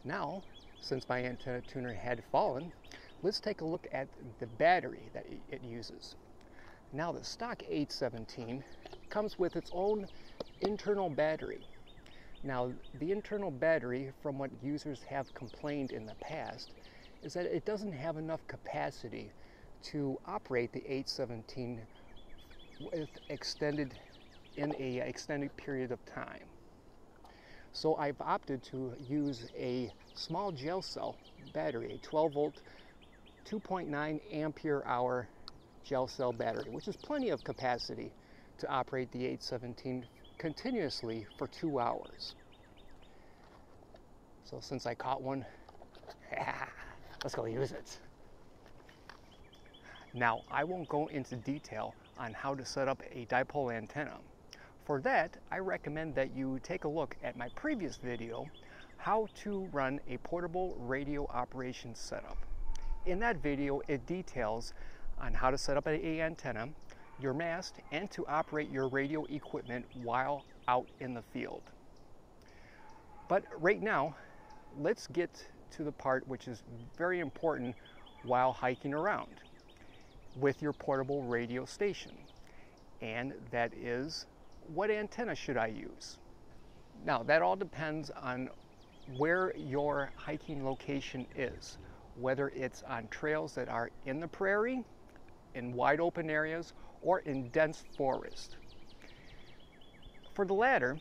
Now, since my antenna tuner had fallen, let's take a look at the battery that it uses. Now, the stock 817 comes with its own internal battery. Now, the internal battery, from what users have complained in the past, is that it doesn't have enough capacity to operate the 817 with in a extended period of time. So I've opted to use a small gel cell battery, a 12 volt, 2.9 ampere hour gel cell battery, which is plenty of capacity to operate the 817 continuously for 2 hours. So since I caught one, let's go use it. Now, I won't go into detail on how to set up a dipole antenna. For that, I recommend that you take a look at my previous video, how to run a portable radio operations setup. In that video, it details on how to set up an antenna, your mast, and to operate your radio equipment while out in the field. But right now, let's get to the part which is very important while hiking around with your portable radio station, and that is, what antenna should I use? Now, that all depends on where your hiking location is, whether it's on trails that are in the prairie, in wide open areas, or in dense forest. For the latter,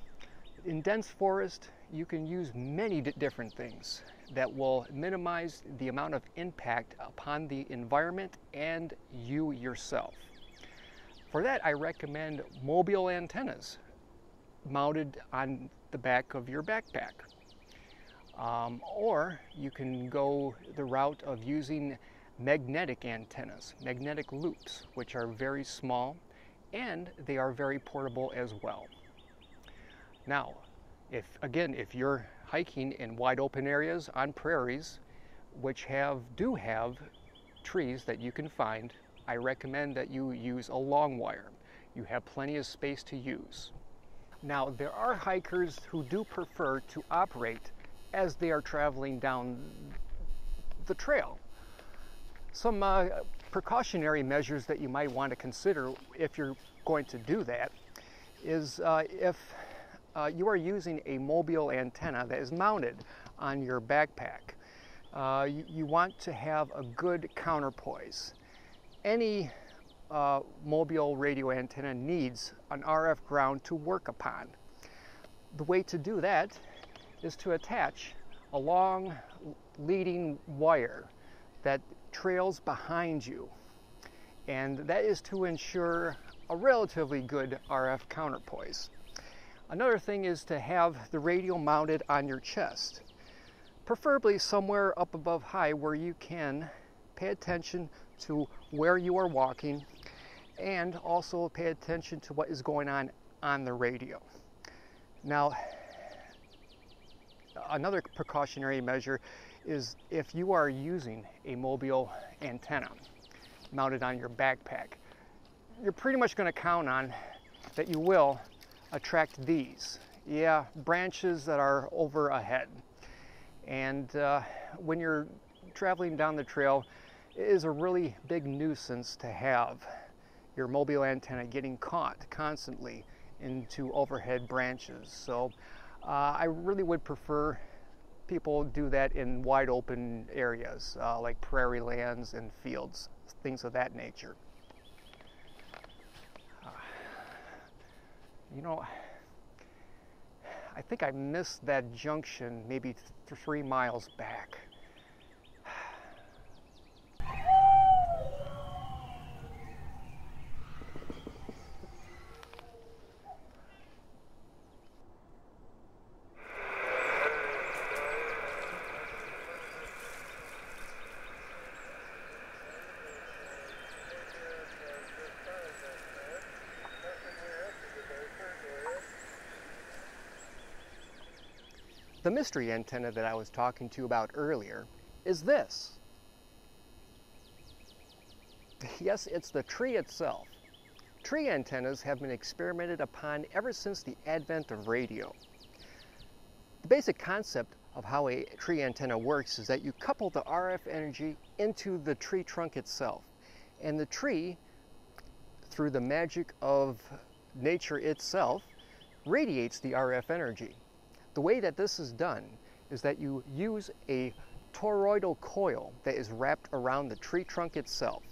in dense forest, you can use many different things that will minimize the amount of impact upon the environment and you yourself. For that, I recommend mobile antennas mounted on the back of your backpack. Or you can go the route of using magnetic antennas, magnetic loops, which are very small and they are very portable as well. Now, if you're hiking in wide open areas on prairies, which do have trees that you can find, I recommend that you use a long wire. You have plenty of space to use. Now, there are hikers who do prefer to operate as they are traveling down the trail. Some precautionary measures that you might want to consider if you're going to do that is if you are using a mobile antenna that is mounted on your backpack, you want to have a good counterpoise. Any mobile radio antenna needs an RF ground to work upon. The way to do that is to attach a long leading wire that trails behind you, and that is to ensure a relatively good RF counterpoise. Another thing is to have the radio mounted on your chest, preferably somewhere up above high where you can pay attention to where you are walking and also pay attention to what is going on the radio. Now, another precautionary measure is if you are using a mobile antenna mounted on your backpack, you're pretty much going to count on that you will attract these. Branches that are over ahead. And when you're traveling down the trail, it is a really big nuisance to have your mobile antenna getting caught constantly into overhead branches. So I really would prefer people do that in wide open areas like prairie lands and fields, things of that nature. You know, I think I missed that junction maybe 3 miles back. The mystery antenna that I was talking to you about earlier is this. Yes, it's the tree itself. Tree antennas have been experimented upon ever since the advent of radio. The basic concept of how a tree antenna works is that you couple the RF energy into the tree trunk itself. And the tree, through the magic of nature itself, radiates the RF energy. The way that this is done is that you use a toroidal coil that is wrapped around the tree trunk itself.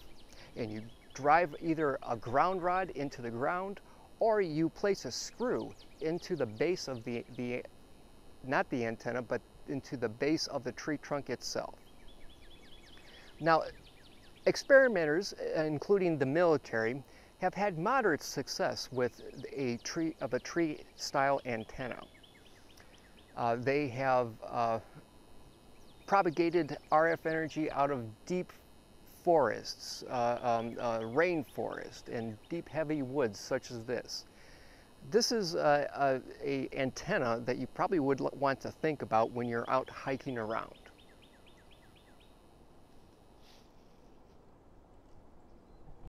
And you drive either a ground rod into the ground, or you place a screw into the base of not the antenna, but into the base of the tree trunk itself. Now, experimenters, including the military, have had moderate success with a tree-style antenna. They have propagated RF energy out of deep forests, rainforest, and deep heavy woods such as this. This is an antenna that you probably would want to think about when you're out hiking around.